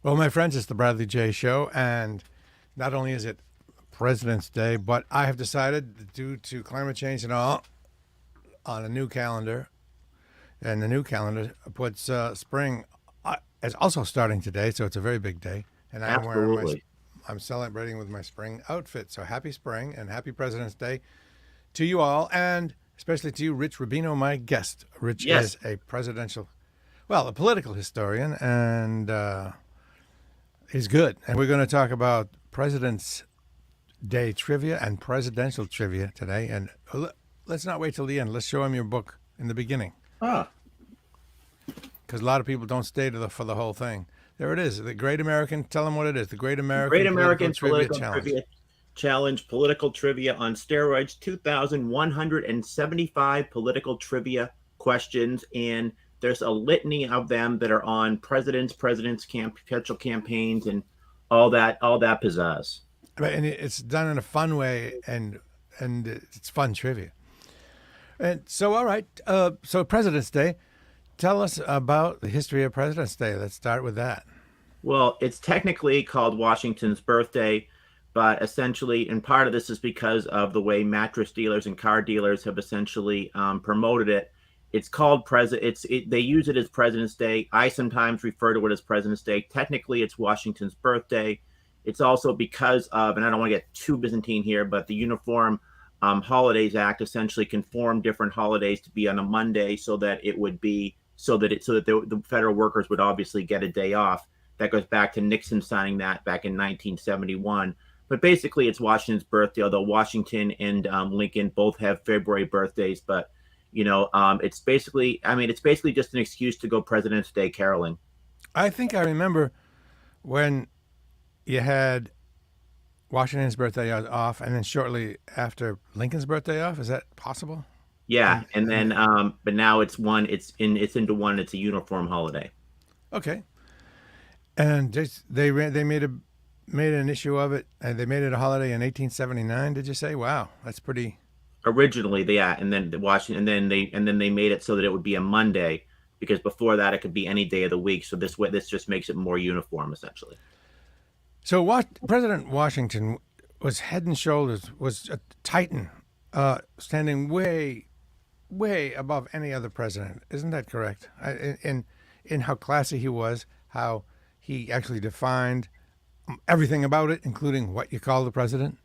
Well, my friends, it's the Bradley J. Show, and not only is it President's Day, but I have decided, due to climate change and all, on a new calendar, and the new calendar puts spring is also starting today, so it's a very big day, and I'm wearing Absolutely. I'm celebrating with my spring outfit. So happy spring and happy President's Day to you all, and especially to you, Rich Rubino, my guest. Rich Yes. is a political historian, and he's good. And we're going to talk about President's Day trivia and presidential trivia today. And let's not wait till the end. Let's show him your book in the beginning, Ah, because a lot of people don't stay for the whole thing. There it is, the Great American. Tell them what it is. The Great Great American Political American Trivia Political Challenge. Trivia Challenge, political trivia on steroids, 2,175 political trivia questions. And there's a litany of them that are on presidential campaigns, and all that pizzazz. Right, and it's done in a fun way, and it's fun trivia. And so, all right. So President's Day. Tell us about the history of President's Day. Let's start with that. Well, it's technically called Washington's birthday, but essentially, and part of this is because of the way mattress dealers and car dealers have essentially promoted it. It's called president. They use it as President's Day. I sometimes refer to it as President's Day. Technically, it's Washington's birthday. It's also because of, and I don't want to get too Byzantine here, but the Uniform Holidays Act essentially conformed different holidays to be on a Monday, so that it would be so that the federal workers would obviously get a day off. That goes back to Nixon signing that back in 1971. But basically, it's Washington's birthday, although Washington and Lincoln both have February birthdays. But it's basically just an excuse to go President's Day caroling. I think I remember when you had Washington's birthday off, and then shortly after Lincoln's birthday off. Is that possible? Yeah, And and and then but now it's into one. It's a uniform holiday. okay, and they made an issue of it, and they made it a holiday in 1879. Did you say? Wow, that's pretty. Originally, yeah, and then they made it so that it would be a Monday, because before that it could be any day of the week. So this just makes it more uniform, essentially. So what President Washington was head and shoulders, was a titan, standing way above any other president. Isn't that correct? In how classy he was, how he actually defined everything about it, including what you call the president.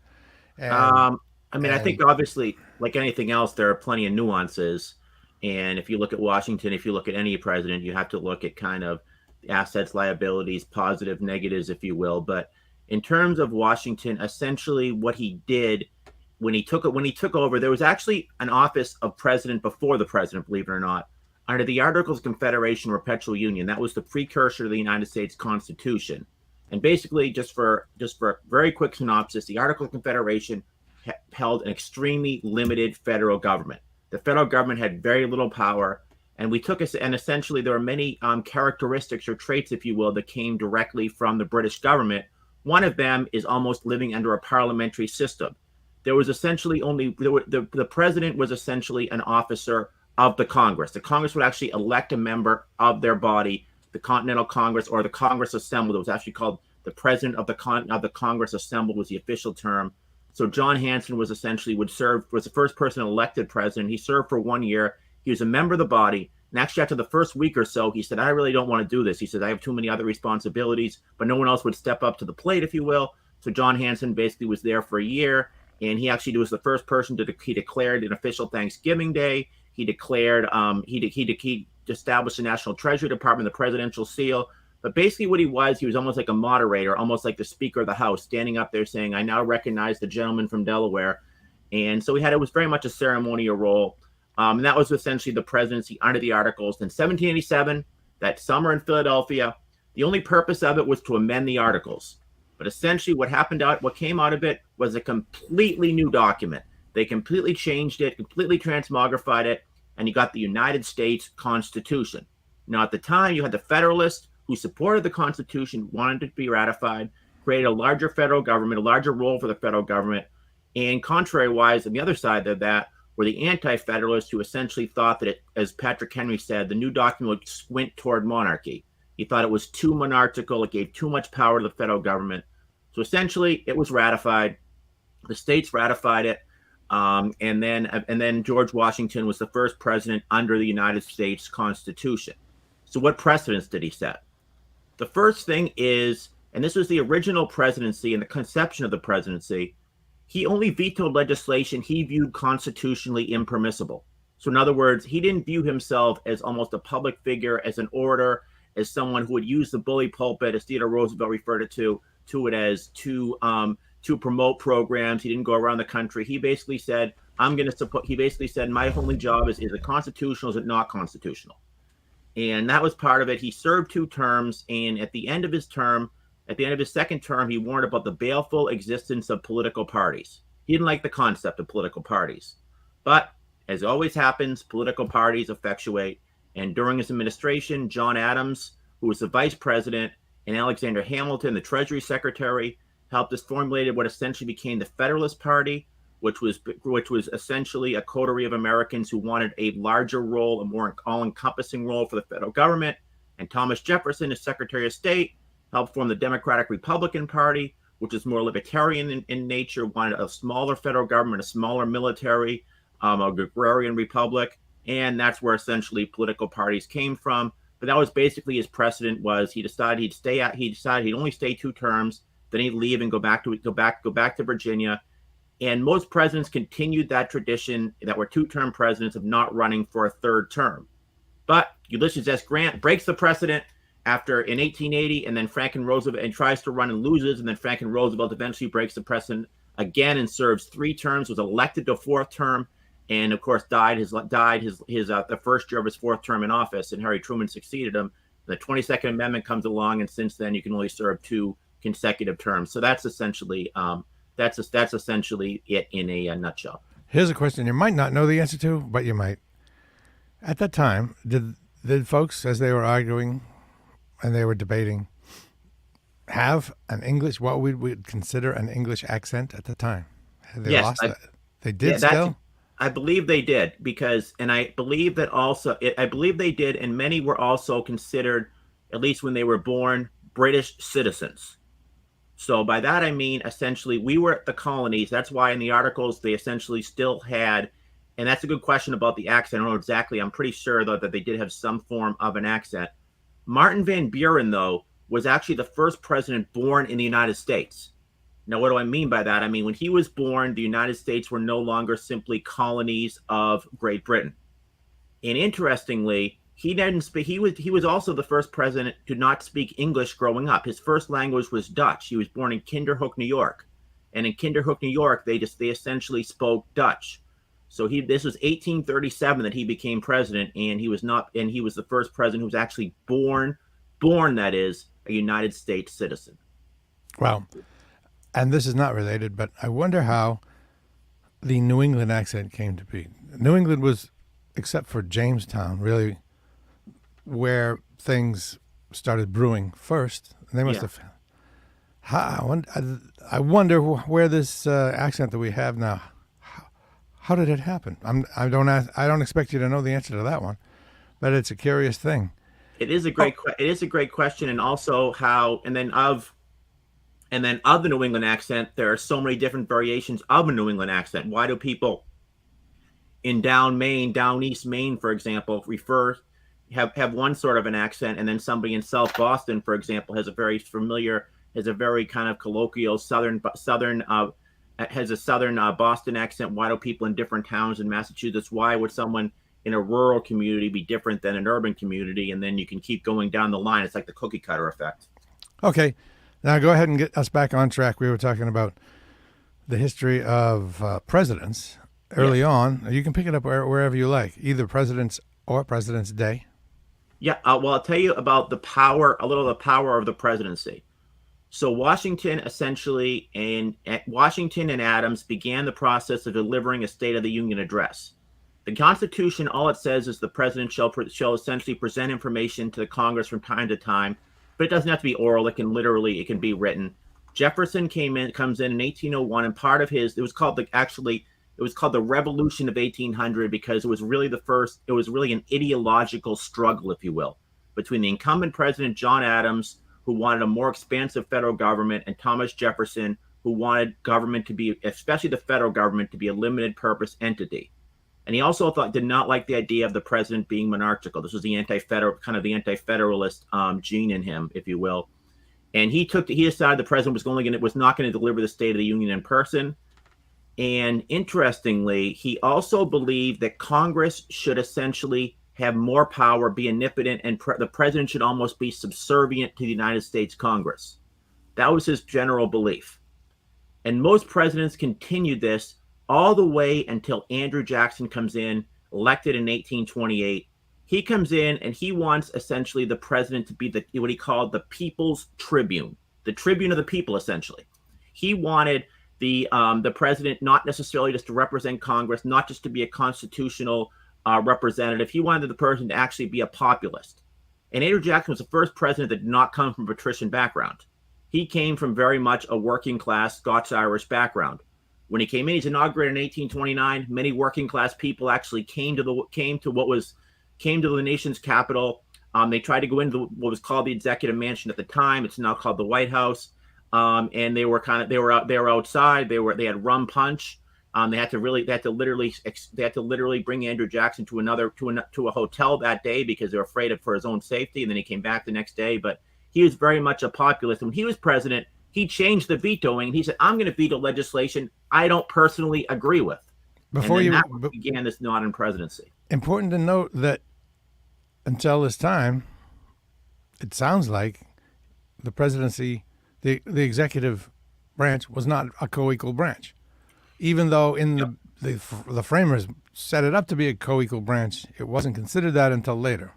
And Um, I mean, I think and obviously, like anything else, there are plenty of nuances. And if you look at Washington, if you look at any president, you have to look at kind of assets, liabilities, positive, negatives, if you will. But in terms of Washington, essentially what he did when he took over, there was actually an office of president before the president, believe it or not, under the Articles of Confederation or Perpetual Union. That was the precursor to the United States Constitution. And basically, just for a very quick synopsis, the Articles of Confederation held an extremely limited federal government. The federal government had very little power, and we took us, and essentially there are many characteristics or traits, if you will, that came directly from the British government. One of them is almost living under a parliamentary system. There was essentially only the president was essentially an officer of the Congress. The Congress would actually elect a member of their body, the Continental Congress or the Congress Assembled. It was actually called the president of the Congress Assembled was the official term. So John Hanson was the first person elected president. He served for 1 year. He was a member of the body. And actually, after the first week or so, he said, "I really don't want to do this." He said, "I have too many other responsibilities," but no one else would step up to the plate, if you will. So John Hanson basically was there for a year, and he actually was the first person he declared an official Thanksgiving Day. He declared he established the National Treasury Department, the Presidential Seal. But basically, what he was almost like a moderator, almost like the Speaker of the House, standing up there saying, "I now recognize the gentleman from Delaware." And so it was very much a ceremonial role. And that was essentially the presidency under the Articles. In 1787, that summer in Philadelphia, the only purpose of it was to amend the Articles. But essentially, what came out of it was a completely new document. They completely changed it, completely transmogrified it, and you got the United States Constitution. Now, at the time, you had the Federalists who supported the Constitution, wanted it to be ratified, created a larger federal government, a larger role for the federal government. And contrary-wise, on the other side of that, were the anti-federalists who essentially thought that, as Patrick Henry said, the new document would squint toward monarchy. He thought it was too monarchical. It gave too much power to the federal government. So essentially, it was ratified. The states ratified it, and then George Washington was the first president under the United States Constitution. So what precedents did he set? The first thing is, and this was the original presidency and the conception of the presidency, he only vetoed legislation he viewed constitutionally impermissible. So, in other words, he didn't view himself as almost a public figure, as an orator, as someone who would use the bully pulpit, as Theodore Roosevelt referred to it as to promote programs. He didn't go around the country. He basically said, "I'm going to support." He basically said, "My only job is it constitutional? Is it not constitutional?" And that was part of it. He served 2 terms, and at the end of his second term, he warned about the baleful existence of political parties. He didn't like the concept of political parties. But as always happens, political parties effectuate. And during his administration, John Adams, who was the vice president, and Alexander Hamilton, the Treasury Secretary, helped us formulate what essentially became the Federalist Party, which was essentially a coterie of Americans who wanted a larger role, a more all-encompassing role for the federal government. And Thomas Jefferson, as Secretary of State, helped form the Democratic Republican Party, which is more libertarian in nature, wanted a smaller federal government, a smaller military, a agrarian republic. And that's where essentially political parties came from. But that was basically his precedent. Was he decided he'd only stay 2 terms, then he'd leave and go back to Virginia. And most presidents continued that tradition that were 2-term presidents of not running for a 3rd term. But Ulysses S. Grant breaks the precedent in 1880, and then Franklin Roosevelt tries to run and loses, and then Franklin Roosevelt eventually breaks the precedent again and serves 3 terms, was elected to a 4th term, and of course died the first year of his 4th term in office, and Harry Truman succeeded him. The 22nd Amendment comes along, and since then you can only serve 2 consecutive terms. So that's essentially it in a nutshell. Here's a question you might not know the answer to, but you might. At that time, did folks, as they were arguing and they were debating, have an English, what we would consider an English accent at the time? Had they Yes, lost that? They did still? I believe they did, and I believe that also, I believe they did, and many were also considered, at least when they were born, British citizens. So by that I mean, essentially, we were at the colonies. That's why in the articles they essentially still had, and that's a good question about the accent. I don't know exactly. I'm pretty sure, though, that they did have some form of an accent. Martin Van Buren, though, was actually the first president born in the United States. Now, what do I mean by that? I mean, when he was born, the United States were no longer simply colonies of Great Britain. And interestingly, he didn't speak. He was also the first president to not speak English growing up. His first language was Dutch. He was born in Kinderhook, New York, and in Kinderhook, New York, they essentially spoke Dutch. So this was 1837 that he became president, and he was the first president who was actually born, that is, a United States citizen. Wow. And this is not related, but I wonder how the New England accent came to be. New England was, except for Jamestown, really where things started brewing first. They must have. I wonder where this accent that we have now. How did it happen? I don't expect you to know the answer to that one, but it's a curious thing. It is a great question, and also how, and then of the New England accent, there are so many different variations of a New England accent. Why do people in down east Maine, for example, have one sort of an accent, and then somebody in South Boston, for example, has a very kind of colloquial southern Boston accent? Why do people in different towns in Massachusetts? Why would someone in a rural community be different than an urban community? And then you can keep going down the line. It's like the cookie cutter effect. Okay. Now go ahead and get us back on track. We were talking about the history of presidents early on. You can pick it up wherever you like, either presidents or President's Day. Yeah. Well, I'll tell you about the power of the presidency. So Washington and Adams began the process of delivering a State of the Union address. The Constitution, all it says is the president shall essentially present information to the Congress from time to time, but it doesn't have to be oral. It can be written. Jefferson comes in 1801, and part of it was called the Revolution of 1800 because it was really an ideological struggle, if you will. between the incumbent president, John Adams, who wanted a more expansive federal government, and Thomas Jefferson, who wanted government to be, especially the federal government, to be a limited purpose entity. And he also did not like the idea of the president being monarchical. This was the anti-federalist gene in him, if you will. And he decided the president was not going to deliver the State of the Union in person. And interestingly, he also believed that Congress should essentially have more power, be omnipotent, and the president should almost be subservient to the United States Congress. That was his general belief. And most presidents continued this all the way until Andrew Jackson comes in, elected in 1828. He comes in and he wants essentially the president to be what he called the people's tribune, the tribune of the people, essentially. He wanted the president not necessarily just to represent Congress, not just to be a constitutional representative. He wanted the person to actually be a populist. And Andrew Jackson was the first president that did not come from a patrician background. He came from very much a working class Scots-Irish background. When he came in, he's inaugurated in 1829. Many working class people actually came to the nation's capital. They tried to go into what was called the Executive Mansion at the time. It's now called the White House. And they were outside. They had rum punch. They had to literally bring Andrew Jackson to a hotel that day because they were afraid for his own safety. And then he came back the next day. But he was very much a populist. And when he was president, he changed the vetoing. And he said, "I'm going to veto legislation I don't personally agree with." That began this modern presidency. Important to note that until this time, it sounds like the presidency, the executive branch, was not a co-equal branch, even though the framers set it up to be a co-equal branch. It wasn't considered that until later.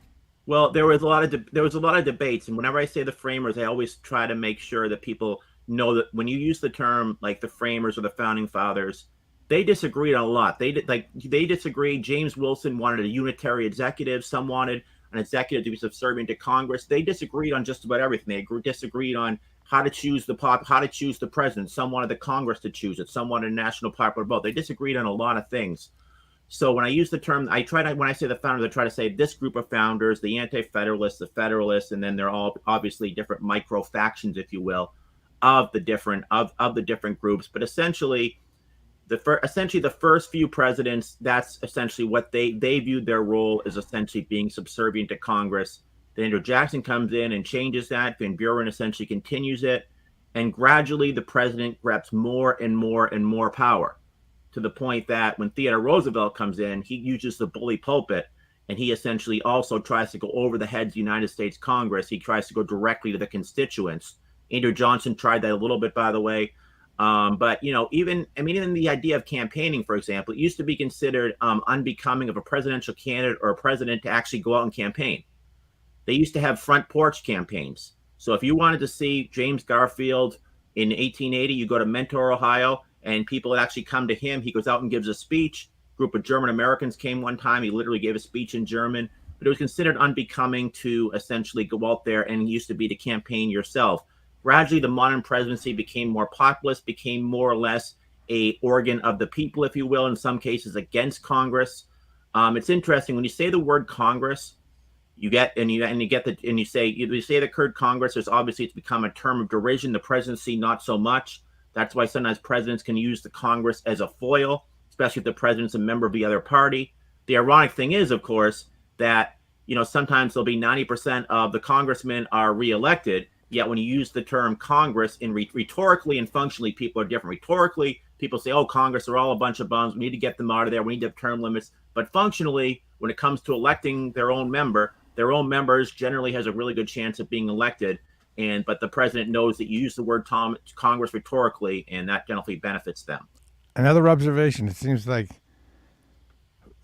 Well, there was a lot of debates, and whenever I say the framers, I always try to make sure that people know that when you use the term like the framers or the founding fathers, they disagreed on a lot. They disagreed. James Wilson wanted a unitary executive. Some wanted an executive to be subservient to Congress. They disagreed on just about everything. They disagreed on how to choose the president. Some wanted the Congress to choose it. Some wanted a national popular vote. They disagreed on a lot of things. So when I use the term, when I say the founders, I try to say this group of founders, the anti-federalists, the federalists, and then they're all obviously different micro factions, if you will, of the different groups. But essentially, the first few presidents, that's essentially what they viewed their role as, essentially being subservient to Congress. Then Andrew Jackson comes in and changes that. Van Buren essentially continues it, and gradually the president grabs more and more and more power, to the point that when Theodore Roosevelt comes in, he uses the bully pulpit, and he essentially also tries to go over the heads of the United States Congress. He tries to go directly to the constituents. Andrew Johnson tried that a little bit, by the way. But, even the idea of campaigning, for example, it used to be considered unbecoming of a presidential candidate or a president to actually go out and campaign. They used to have front porch campaigns. So if you wanted to see James Garfield in 1880, you go to Mentor, Ohio, and people would actually come to him. He goes out and gives a speech. A group of German Americans came one time. He literally gave a speech in German. But it was considered unbecoming to essentially go out there, and it used to be to campaign yourself. Gradually, the modern presidency became more populist, became more or less a organ of the people, if you will, in some cases against Congress. It's interesting when you say the word Congress, you say the word Congress. There's obviously, it's become a term of derision. The presidency, not so much. That's why sometimes presidents can use the Congress as a foil, especially if the president's a member of the other party. The ironic thing is, of course, that sometimes there'll be 90% of the congressmen are reelected. Yet when you use the term Congress, rhetorically and functionally, people are different. Rhetorically, people say, "Oh, Congress are all a bunch of bums. We need to get them out of there. We need to have term limits." But functionally, when it comes to electing their own members generally has a really good chance of being elected. But the president knows that you use the word Congress rhetorically, and that generally benefits them. Another observation, it seems like,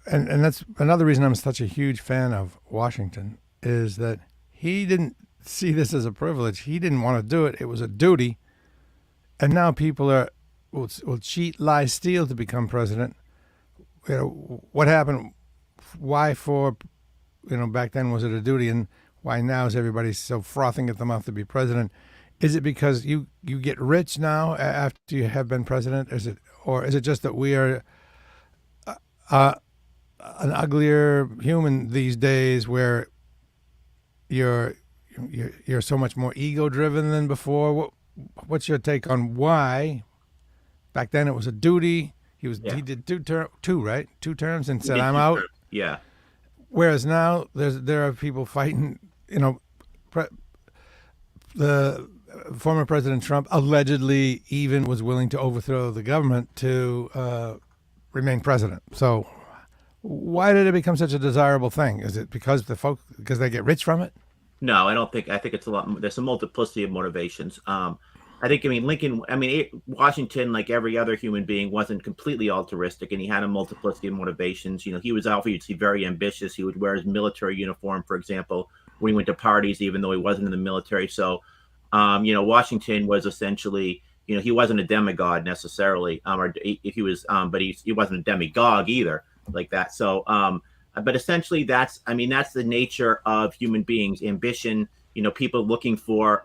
and that's another reason I'm such a huge fan of Washington, is that he didn't see this as a privilege. He didn't want to do it. It was a duty. And now people will cheat, lie, steal to become president. What happened? Why back then was it a duty, and why now is everybody so frothing at the mouth to be president? Is it because you get rich now after you have been president? Is it just that we are an uglier human these days, where you're you're so much more ego driven than before. What's your take on why back then it was a duty? Yeah, He did two right, 2 terms, and he said did I'm two out. terms. Yeah. Whereas now there are people fighting. You know, the former President Trump allegedly even was willing to overthrow the government to remain president. So why did it become such a desirable thing? Is it because because they get rich from it? No, I don't think. I think it's a lot. There's a multiplicity of motivations. I think. I mean, Lincoln. I mean, Washington, like every other human being, wasn't completely altruistic, and he had a multiplicity of motivations. You know, he was obviously very ambitious. He would wear his military uniform, for example, when he went to parties, even though he wasn't in the military. So, you know, Washington was essentially. You know, he wasn't a demigod necessarily, or if he was, but he wasn't a demagogue either, like that. So, but essentially that's, I mean, that's the nature of human beings, ambition, you know, people looking for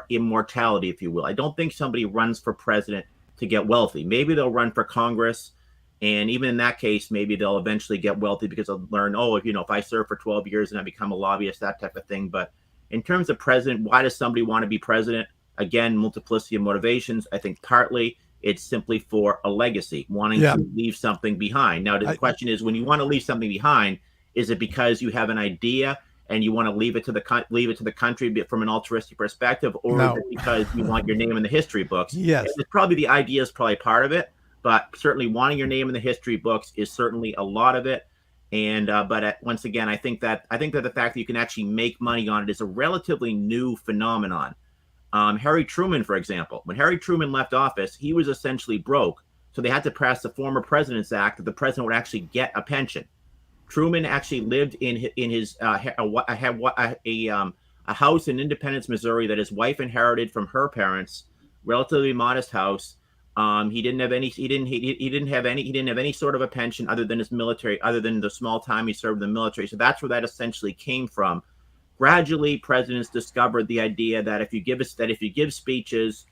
immortality, if you will. I don't think somebody runs for president to get wealthy. Maybe they'll run for Congress, and even in that case maybe they'll eventually get wealthy because they'll learn, oh, if, you know, if I serve for 12 years and I become a lobbyist, that type of thing. But in terms of president, why does somebody want to be president? Again, multiplicity of motivations. I think partly it's simply for a legacy, wanting Yeah. to leave something behind. Now, the I, question is, when you want to leave something behind, is it because you have an idea and you want to leave it to the country from an altruistic perspective, or is no. it because you want your name in the history books? And Yes. it's probably the idea is probably part of it, but certainly wanting your name in the history books is certainly a lot of it. And once again, I think that the fact that you can actually make money on it is a relatively new phenomenon. Harry Truman, for example, when Harry Truman left office, he was essentially broke. So they had to pass the Former President's Act that the president would actually get a pension. Truman actually lived in his a house in Independence, Missouri, that his wife inherited from her parents. Relatively modest house. He didn't have any. He didn't have any sort of a pension other than his military, other than the small time he served in the military. So that's where that essentially came from. Gradually, presidents discovered the idea that if you give speeches,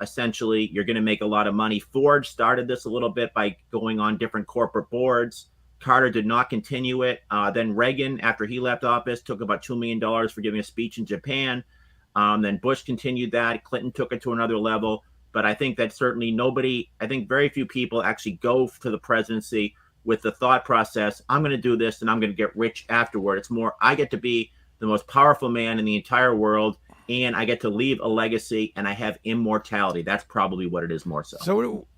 essentially you're going to make a lot of money. Ford started this a little bit by going on different corporate boards. Carter did not continue it. Then Reagan, after he left office, took about $2 million for giving a speech in Japan. Then Bush continued that. Clinton took it to another level. But I think that certainly I think very few people actually go to the presidency with the thought process, I'm going to do this and I'm going to get rich afterward. It's more, I get to be the most powerful man in the entire world, and I get to leave a legacy, and I have immortality. That's probably what it is more so. So,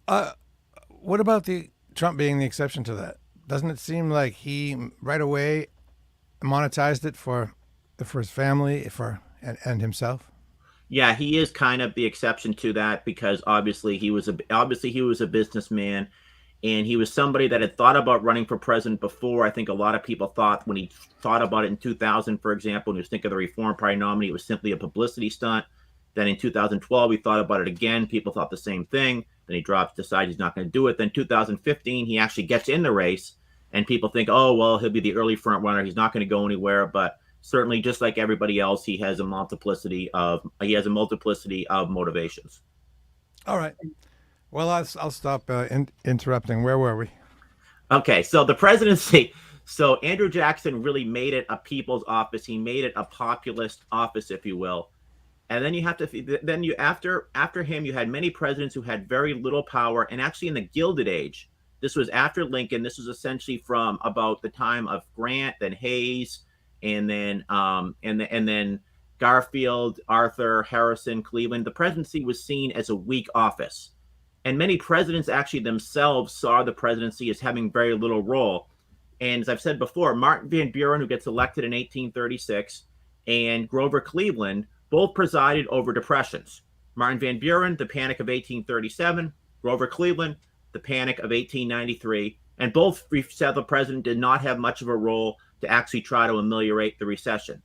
what about the Trump being the exception to that? Doesn't it seem like he right away monetized it for his family and himself? Yeah, he is kind of the exception to that because obviously he was a businessman, and he was somebody that had thought about running for president before. I think a lot of people thought when he thought about it in 2000, for example, when he was thinking of the Reform Party nominee, it was simply a publicity stunt. Then in 2012, he thought about it again. People thought the same thing. Then he decided he's not going to do it. Then 2015, he actually gets in the race, and people think, oh, well, he'll be the early front runner. He's not going to go anywhere. But certainly, just like everybody else, he has a multiplicity of motivations. All right. Well, I'll stop interrupting. Where were we? Okay, so the presidency. So Andrew Jackson really made it a people's office. He made it a populist office, if you will. And then you have to then you after him, you had many presidents who had very little power. And actually, in the Gilded Age, this was after Lincoln. This was essentially from about the time of Grant, then Hayes, and then Garfield, Arthur, Harrison, Cleveland. The presidency was seen as a weak office, and many presidents actually themselves saw the presidency as having very little role. And as I've said before, Martin Van Buren, who gets elected in 1836, and Grover Cleveland both presided over depressions. Martin Van Buren, the Panic of 1837, Grover Cleveland, the Panic of 1893, and both said the president did not have much of a role to actually try to ameliorate the recession.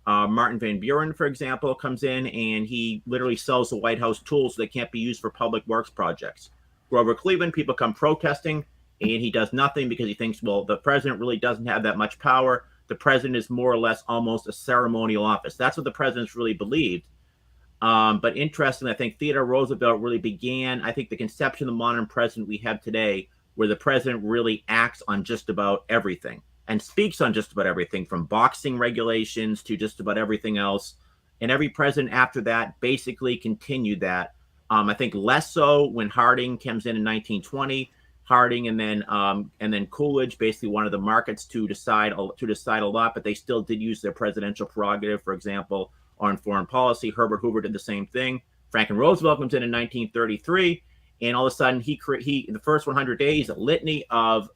Martin Van Buren, for example, comes in and he literally sells the White House tools so they can't be used for public works projects. Grover Cleveland, people come protesting, and he does nothing because he thinks, well, the president really doesn't have that much power. The president is more or less almost a ceremonial office. That's what the presidents really believed. But interestingly, I think Theodore Roosevelt really began, I think, the conception of the modern president we have today, where the president really acts on just about everything. and speaks on just about everything from boxing regulations to just about everything else. And every president after that basically continued that. I think less so when Harding comes in 1920. Harding and then Coolidge basically wanted the markets to decide a lot, but they still did use their presidential prerogative. For example, on foreign policy, Herbert Hoover did the same thing. Franklin Roosevelt comes in 1933, and all of a sudden he in the first 100 days a litany of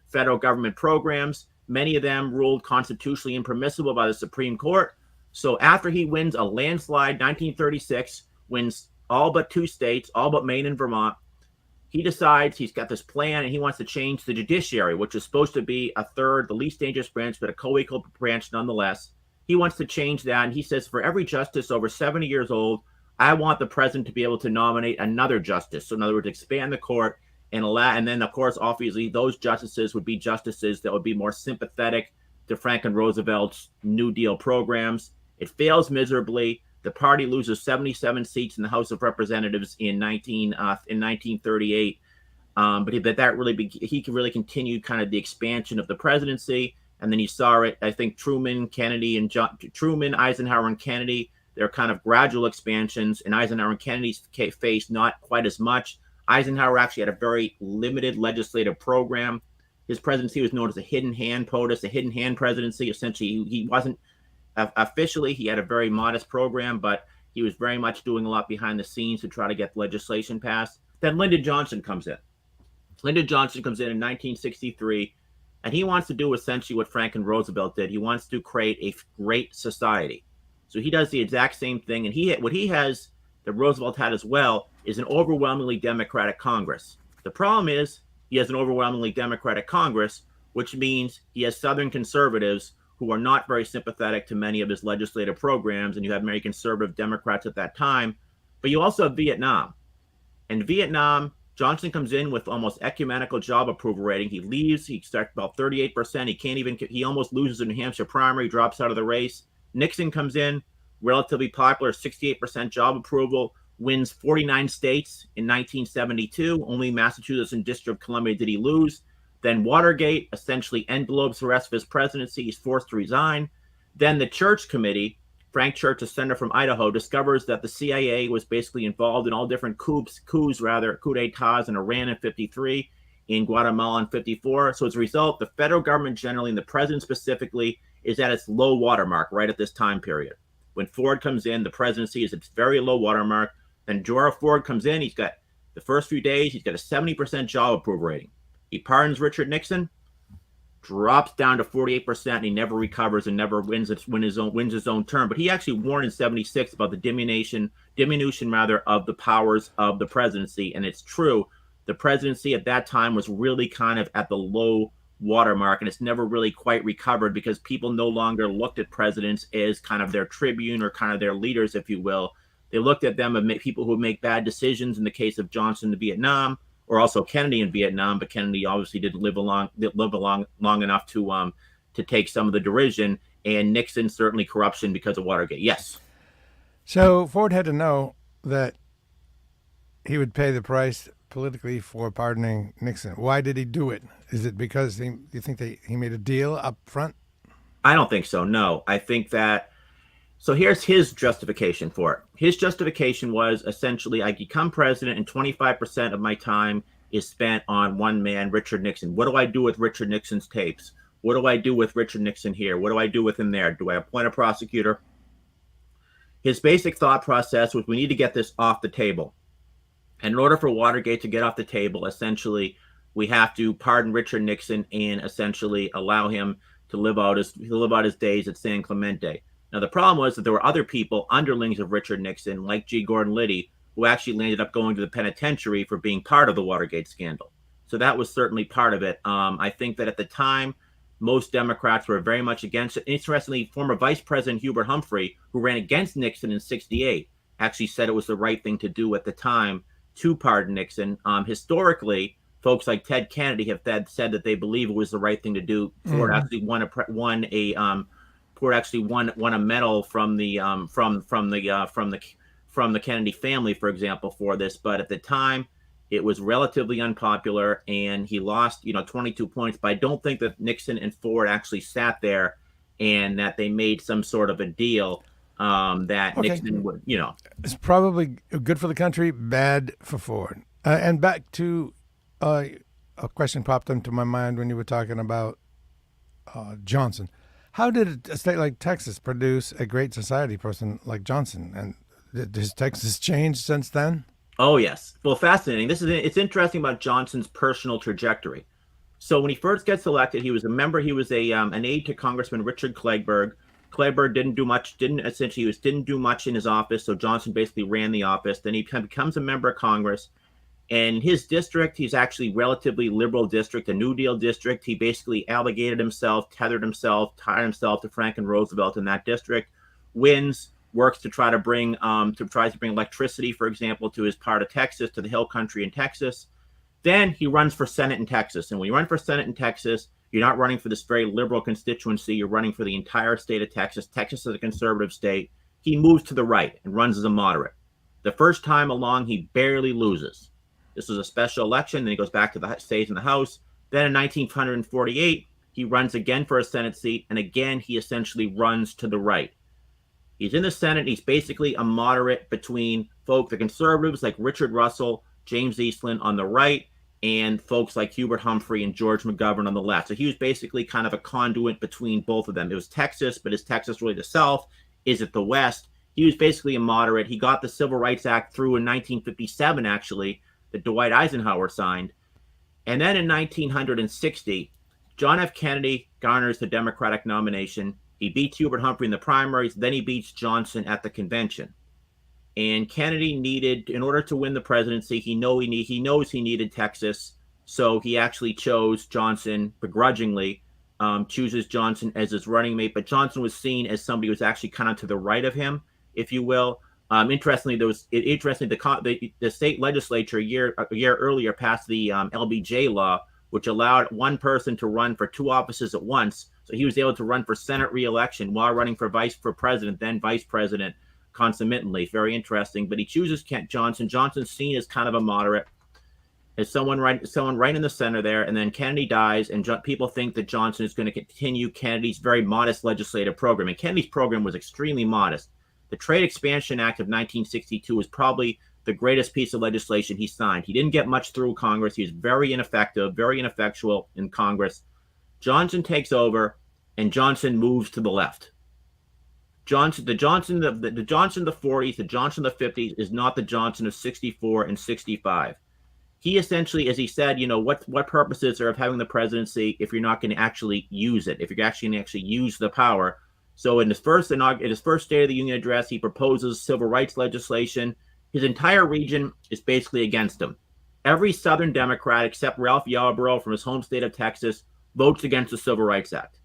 federal government programs, many of them ruled constitutionally impermissible by the Supreme Court. So after he wins a landslide, 1936, wins all but 2 states, all but Maine and Vermont, he decides he's got this plan and he wants to change the judiciary, which is supposed to be a third, the least dangerous branch, but a co-equal branch nonetheless. He wants to change that. And he says, for every justice over 70 years old, I want the president to be able to nominate another justice. So in other words, expand the court and allow, and then of course, obviously those justices would be justices that would be more sympathetic to Franklin Roosevelt's New Deal programs. It fails miserably. The party loses 77 seats in the House of Representatives in 1938. But that really he could really continue kind of the expansion of the presidency. And then you saw it. I think Truman, Eisenhower, and Kennedy. They're kind of gradual expansions. And Eisenhower and Kennedy's case, not quite as much. Eisenhower actually had a very limited legislative program. His presidency was known as a hidden hand POTUS, a hidden hand presidency. Essentially, he wasn't. Officially, he had a very modest program, but he was very much doing a lot behind the scenes to try to get legislation passed. Then Lyndon Johnson comes in. Lyndon Johnson comes in 1963, and he wants to do essentially what Franklin Roosevelt did. He wants to create a great society. So he does the exact same thing, and what he has that Roosevelt had as well is an overwhelmingly Democratic Congress. The problem is he has an overwhelmingly Democratic Congress, which means he has Southern conservatives who are not very sympathetic to many of his legislative programs, and you have many conservative Democrats at that time. But you also have Vietnam. And Vietnam, Johnson comes in with almost ecumenical job approval rating. He leaves, he starts about 38%. He almost loses the New Hampshire primary, drops out of the race. Nixon comes in, relatively popular, 68% job approval, wins 49 states in 1972. Only Massachusetts and District of Columbia did he lose. Then Watergate essentially envelopes the rest of his presidency. He's forced to resign. Then the Church Committee, Frank Church, a senator from Idaho, discovers that the CIA was basically involved in all different coups d'etats in Iran in 53, in Guatemala in 54. So as a result, the federal government generally, and the president specifically, is at its low watermark right at this time period. When Ford comes in, the presidency is its very low watermark. Then Gerald Ford comes in. He's got the first few days, he's got a 70% job approval rating. He pardons Richard Nixon, drops down to 48%, and he never recovers and never wins his own term. But he actually warned in 76 about the diminution of the powers of the presidency. And it's true. The presidency at that time was really kind of at the low watermark, and it's never really quite recovered because people no longer looked at presidents as kind of their tribune or kind of their leaders, if you will. They looked at them as people who would make bad decisions in the case of Johnson in Vietnam, or also Kennedy in Vietnam, but Kennedy obviously didn't live long enough to take some of the derision, and Nixon certainly corruption because of Watergate. Yes. So Ford had to know that he would pay the price politically for pardoning Nixon. Why did he do it? Is it because you think he made a deal up front? I don't think so. No, I think that. So here's his justification for it. His justification was essentially, I become president and 25% of my time is spent on one man, Richard Nixon. What do I do with Richard Nixon's tapes? What do I do with Richard Nixon here? What do I do with him there? Do I appoint a prosecutor? His basic thought process was, we need to get this off the table. And in order for Watergate to get off the table, essentially, we have to pardon Richard Nixon and essentially allow him to live out his days at San Clemente. Now, the problem was that there were other people, underlings of Richard Nixon, like G. Gordon Liddy, who actually ended up going to the penitentiary for being part of the Watergate scandal. So that was certainly part of it. I think that at the time, most Democrats were very much against it. Interestingly, former Vice President Hubert Humphrey, who ran against Nixon in 68, actually said it was the right thing to do at the time to pardon Nixon. Historically, folks like Ted Kennedy have said that they believe it was the right thing to do. Ford actually won a medal from the Kennedy family, for example, for this. But at the time, It was relatively unpopular, and he lost, 22 points. But I don't think that Nixon and Ford actually sat there and that they made some sort of a deal that Okay, Nixon would. it's probably good for the country, bad for Ford. And back to uh, a question popped into my mind when you were talking about Johnson. How did a state like Texas produce a great society person like Johnson? And has Texas changed since then? Oh yes. Well, fascinating. It's interesting about Johnson's personal trajectory. So when he first gets elected, he was a member. He was a an aide to Congressman Richard Clegg. Clegg didn't do much. Didn't do much in his office. So Johnson basically ran the office. Then he becomes a member of Congress. And his district, he's actually relatively liberal district, a New Deal district. He basically alligated himself, tied himself to Franklin Roosevelt in that district. Wins, works to tries to bring electricity, for example, to his part of Texas, to the Hill Country in Texas. Then he runs for Senate in Texas. And when you run for Senate in Texas, you're not running for this very liberal constituency. You're running for the entire state of Texas. Texas is a conservative state. He moves to the right and runs as a moderate. The first time along, he barely loses. This was a special election. Then he goes back to stays in the House. Then in 1948, he runs again for a Senate seat. And again, he essentially runs to the right. He's in the Senate. He's basically a moderate between the conservatives like Richard Russell, James Eastland on the right, and folks like Hubert Humphrey and George McGovern on the left. So he was basically kind of a conduit between both of them. It was Texas, but is Texas really the South? Is it the West? He was basically a moderate. He got the Civil Rights Act through in 1957, actually, that Dwight Eisenhower signed. And then in 1960, John F. Kennedy garners the Democratic nomination. He beats Hubert Humphrey in the primaries. Then he beats Johnson at the convention. And Kennedy needed, in order to win the presidency, he knows he needed Texas. So he actually chose Johnson begrudgingly, chooses Johnson as his running mate. But Johnson was seen as somebody who was actually kind of to the right of him, if you will. Interestingly, the state legislature a year earlier passed the LBJ law, which allowed one person to run for two offices at once. So he was able to run for Senate re-election while running for president, then vice president, concomitantly. Very interesting. But he chooses Johnson. Johnson's seen as kind of a moderate, as someone right in the center there. And then Kennedy dies, and people think that Johnson is going to continue Kennedy's very modest legislative program. And Kennedy's program was extremely modest. The Trade Expansion Act of 1962 was probably the greatest piece of legislation he signed. He didn't get much through Congress. He was very ineffective, very ineffectual in Congress. Johnson takes over, and Johnson moves to the left. The Johnson of the 40s, the Johnson of the 50s is not the Johnson of 64 and 65. He essentially, as he said, what purpose is there of having the presidency if you're not going to actually use it, if you're actually going to actually use the power? So in his first State of the Union address, he proposes civil rights legislation. His entire region is basically against him. Every Southern Democrat, except Ralph Yarborough from his home state of Texas, votes against the Civil Rights Act.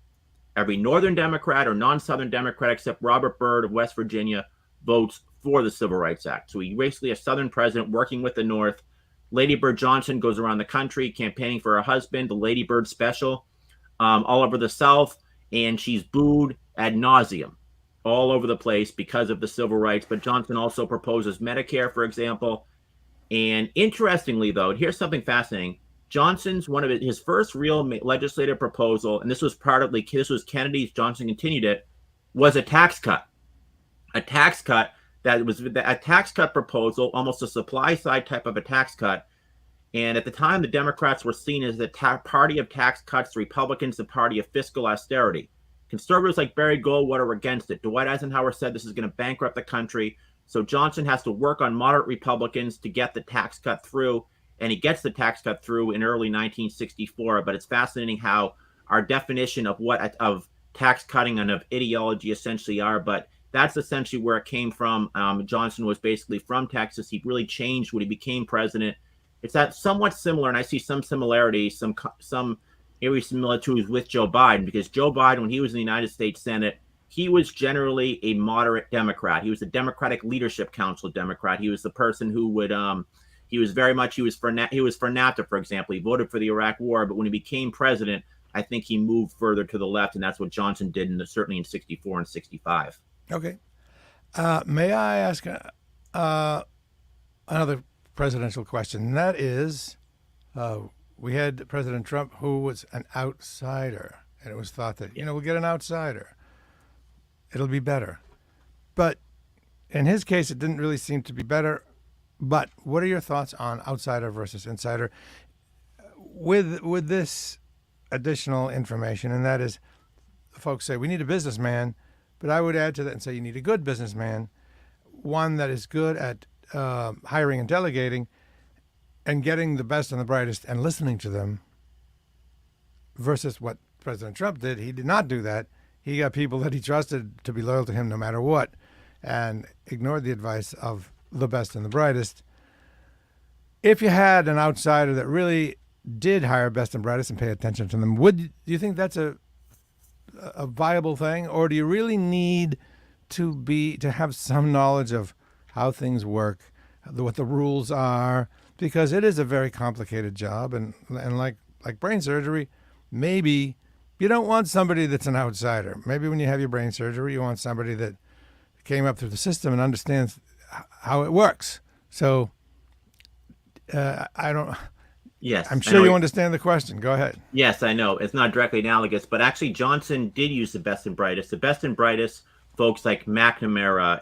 Every Northern Democrat or non-Southern Democrat, except Robert Byrd of West Virginia, votes for the Civil Rights Act. So he's basically a Southern president working with the North. Lady Bird Johnson goes around the country campaigning for her husband, the Lady Bird special, all over the South, and she's booed ad nauseum all over the place because of the civil rights. But Johnson also proposes Medicare, for example. And interestingly, though, here's something fascinating. Johnson's his first real legislative proposal, and this was Kennedy's. Johnson continued it, was a tax cut. A tax cut proposal, almost a supply side type of a tax cut. And at the time, the Democrats were seen as the party of tax cuts, the Republicans the party of fiscal austerity. Conservatives like Barry Goldwater were against it. Dwight Eisenhower said this is going to bankrupt the country. So Johnson has to work on moderate Republicans to get the tax cut through. And he gets the tax cut through in early 1964. But it's fascinating how our definition of tax cutting and of ideology essentially are. But that's essentially where it came from. Johnson was basically from Texas. He really changed when he became president. It's that somewhat similar, and I see some similarities, some eerie similitudes with Joe Biden, because Joe Biden, when he was in the United States Senate, he was generally a moderate Democrat. He was the Democratic Leadership Council Democrat. He was the person who would he was for NAFTA, for example. He voted for the Iraq War, but when he became president, I think he moved further to the left, and that's what Johnson did certainly in 64 and 65. Okay. May I ask another presidential question. And that is, we had President Trump, who was an outsider, and it was thought that we'll get an outsider, it'll be better. But in his case, it didn't really seem to be better. But what are your thoughts on outsider versus insider with this additional information? And that is, folks say we need a businessman, but I would add to that and say you need a good businessman, one that is good at hiring and delegating and getting the best and the brightest and listening to them, versus what President Trump did. He did not do that. He got people that he trusted to be loyal to him no matter what, and ignored the advice of the best and the brightest. If you had an outsider that really did hire best and brightest and pay attention to them, do you think that's a viable thing, or do you really need to have some knowledge of how things work, what the rules are, because it is a very complicated job, and like brain surgery, maybe you don't want somebody that's an outsider. Maybe when you have your brain surgery, you want somebody that came up through the system and understands how it works. So I don't. Yes, I'm sure you understand the question. Go ahead. Yes, I know it's not directly analogous, but actually Johnson did use the best and brightest. The best and brightest folks like McNamara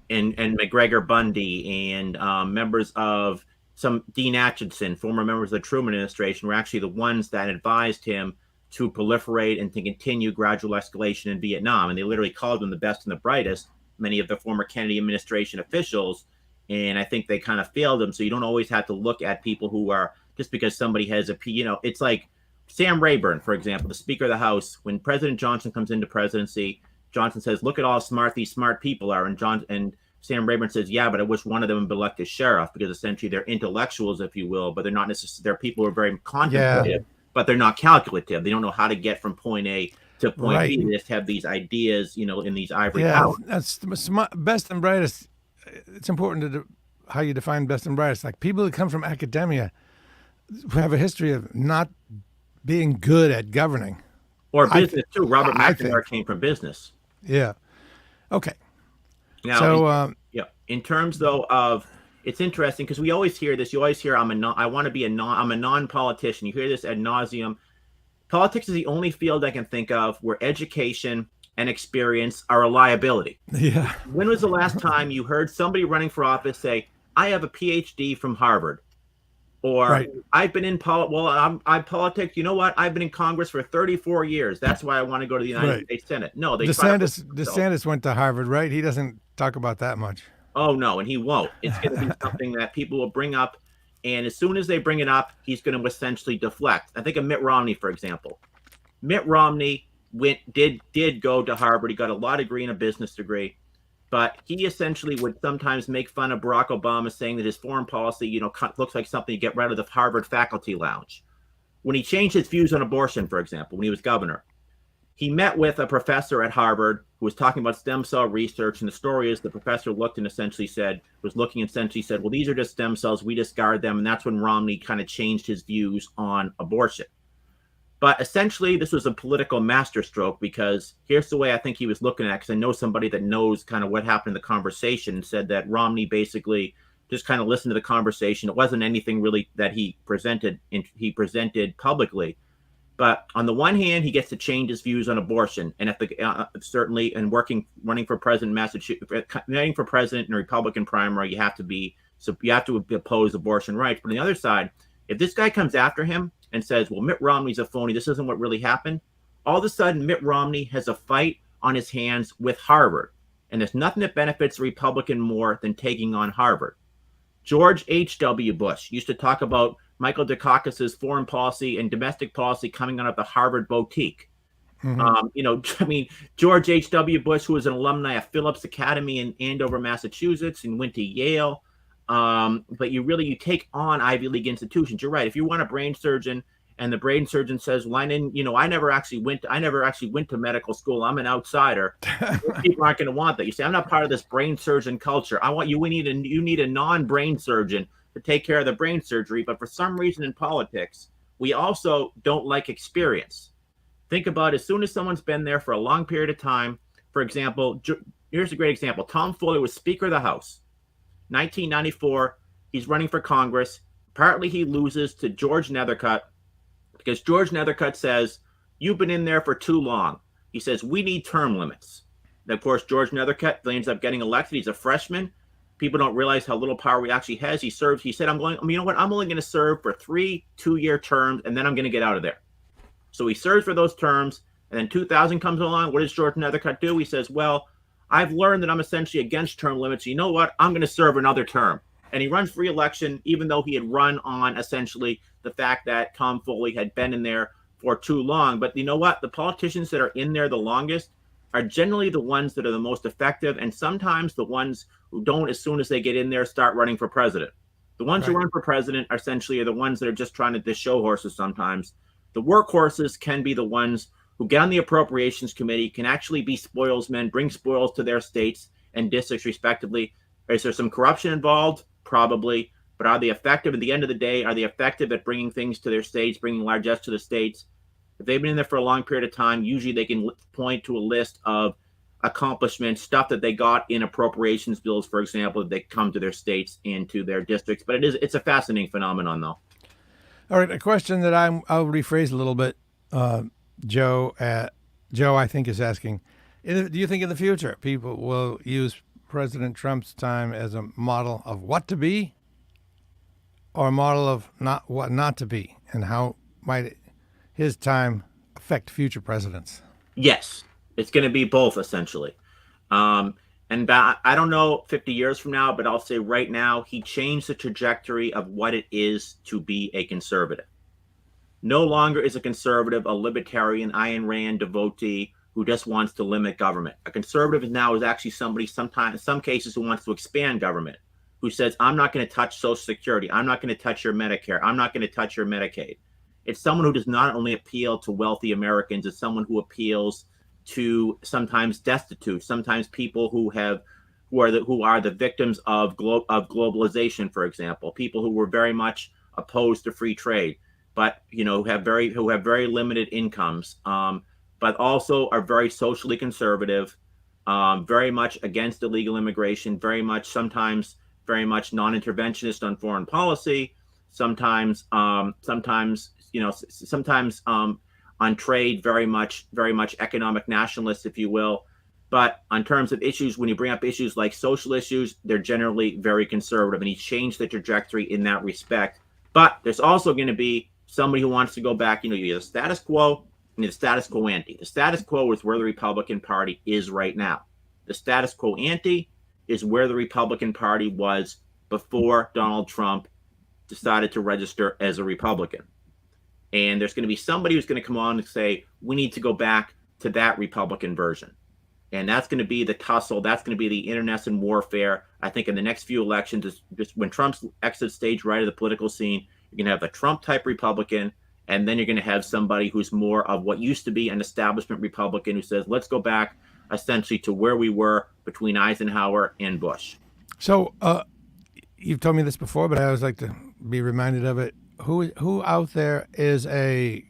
and McGregor Bundy and members of some Dean Acheson, former members of the Truman administration, were actually the ones that advised him to proliferate and to continue gradual escalation in Vietnam. And they literally called them the best and the brightest, many of the former Kennedy administration officials. And I think they kind of failed them. So you don't always have to look at people who are, just because somebody has it's like Sam Rayburn, for example, the Speaker of the House. When President Johnson comes into presidency, Johnson says, look at how smart these smart people are. And Sam Rayburn says, yeah, but I wish one of them would be elected sheriff, because essentially they're intellectuals, if you will, but they're not necessarily, they're people who are very contemplative, but they're not calculative. They don't know how to get from point A to point B. They just have these ideas, in these ivory towers. That's best and brightest. It's important to how you define best and brightest. Like people who come from academia who have a history of not being good at governing. Or business, too. Robert McNamara came from business. Yeah. Okay. Now, so, in terms, though, of, it's interesting because we always hear this. You always hear, I'm a non-politician. You hear this ad nauseum. Politics is the only field I can think of where education and experience are a liability. Yeah. When was the last time you heard somebody running for office say, I have a PhD from Harvard? Or I've been in politics. You know what? I've been in Congress for 34 years. That's why I want to go to the United States Senate. No, DeSantis went to Harvard, right? He doesn't talk about that much. Oh, no, and he won't. It's going to be something that people will bring up. And as soon as they bring it up, he's going to essentially deflect. I think of Mitt Romney, for example. Mitt Romney did go to Harvard. He got a law degree and a business degree. But he essentially would sometimes make fun of Barack Obama, saying that his foreign policy, looks like something to get rid of the Harvard faculty lounge. When he changed his views on abortion, for example, when he was governor, he met with a professor at Harvard who was talking about stem cell research. And the story is the professor looked and essentially said, well, these are just stem cells. We discard them. And that's when Romney kind of changed his views on abortion. But essentially, this was a political masterstroke, because here's the way I think he was looking at it, because I know somebody that knows kind of what happened in the conversation, and said that Romney basically just kind of listened to the conversation. It wasn't anything really that he presented publicly. But on the one hand, he gets to change his views on abortion, and certainly, and running for president in Massachusetts, running for president in a Republican primary, you have to oppose abortion rights. But on the other side, if this guy comes after him and says, well, Mitt Romney's a phony, this isn't what really happened, all of a sudden Mitt Romney has a fight on his hands with Harvard. And there's nothing that benefits a Republican more than taking on Harvard. George H.W. Bush used to talk about Michael Dukakis's foreign policy and domestic policy coming out of the Harvard boutique. Mm-hmm. George H.W. Bush, who was an alumni of Phillips Academy in Andover, Massachusetts, and went to Yale. But you take on Ivy League institutions. You're right. If you want a brain surgeon and the brain surgeon says, well, I never actually went to medical school, I'm an outsider, people aren't going to want that. You say, I'm not part of this brain surgeon culture. You need a non-brain surgeon to take care of the brain surgery. But for some reason in politics, we also don't like experience. Think about, as soon as someone's been there for a long period of time, for example, here's a great example. Tom Foley was Speaker of the House. 1994, He's running for Congress. Partly he loses to George Nethercutt because George Nethercutt says, you've been in there for too long. He says, we need term limits. And of course, George Nethercutt ends up getting elected. He's a freshman. People don't realize how little power he actually has. He serves. He said, I'm only going to serve for 3 2-year terms, and then I'm going to get out of there. So he serves for those terms, and then 2000 comes along. What does George Nethercutt do? He says, well, I've learned that I'm essentially against term limits. You know what? I'm going to serve another term. And he runs for re-election, even though he had run on essentially the fact that Tom Foley had been in there for too long. But you know what? The politicians that are in there the longest are generally the ones that are the most effective, and sometimes the ones who don't, as soon as they get in there, start running for president. The ones who run for president essentially are the ones that are just trying to show horses sometimes. The workhorses can be the ones who get on the appropriations committee, can actually be spoilsmen, bring spoils to their states and districts respectively. Is there some corruption involved? Probably. But are they effective at the end of the day? Are they effective at bringing things to their states, bringing largesse to the states? If they've been in there for a long period of time, usually they can point to a list of accomplishments, stuff that they got in appropriations bills, for example, that they come to their states and to their districts. But it's a fascinating phenomenon, though. All right, a question that I'll rephrase a little bit. Joe, I think, is asking, do you think in the future people will use President Trump's time as a model of what to be or a model of what not to be? And how might his time affect future presidents? Yes, it's going to be both, essentially. And I don't know 50 years from now, but I'll say right now, he changed the trajectory of what it is to be a conservative. No longer is a conservative a libertarian, Ayn Rand devotee who just wants to limit government. A conservative now is actually somebody, sometimes, in some cases, who wants to expand government, who says, I'm not going to touch Social Security. I'm not going to touch your Medicare. I'm not going to touch your Medicaid. It's someone who does not only appeal to wealthy Americans, it's someone who appeals to sometimes destitute, sometimes people who are the victims of globalization, for example, people who were very much opposed to free trade, but who have very limited incomes, but also are very socially conservative, very much against illegal immigration, sometimes very much non-interventionist on foreign policy, sometimes on trade, very much economic nationalists, if you will. But on terms of issues, when you bring up issues like social issues, they're generally very conservative, and he changed the trajectory in that respect. But there's also going to be somebody who wants to go back. You have the status quo and the status quo ante. The status quo is where the Republican Party is right now. The status quo ante is where the Republican Party was before Donald Trump decided to register as a Republican. And there's going to be somebody who's going to come on and say, we need to go back to that Republican version. And that's going to be the tussle. That's going to be the internecine warfare. I think in the next few elections, just when Trump exits stage right of the political scene, you're going to have a Trump-type Republican, and then you're going to have somebody who's more of what used to be an establishment Republican who says, let's go back essentially to where we were between Eisenhower and Bush. So you've told me this before, but I always like to be reminded of it. Who out there is a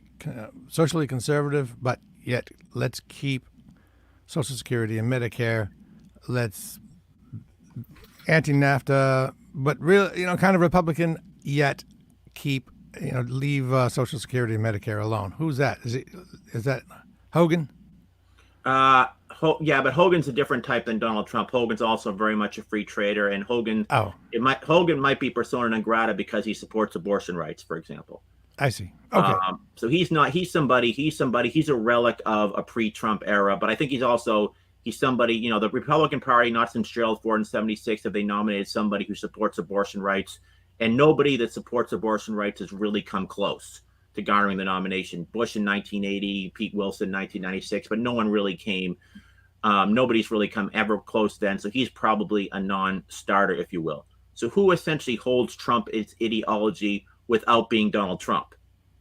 socially conservative, but yet let's keep Social Security and Medicare, let's anti-NAFTA, but really, kind of Republican, yet keep, leave Social Security and Medicare alone? Who's that? Is that Hogan? Yeah, but Hogan's a different type than Donald Trump. Hogan's also very much a free trader, and Hogan might be persona non grata because he supports abortion rights, for example. I see. Okay. So he's a relic of a pre-Trump era, but I think he's somebody, the Republican Party, not since Gerald Ford in 1976 have they nominated somebody who supports abortion rights, and nobody that supports abortion rights has really come close to garnering the nomination. Bush in 1980, Pete Wilson in 1996, but no one really came. Nobody's really come ever close then, so he's probably a non-starter, if you will. So who essentially holds Trump's ideology without being Donald Trump?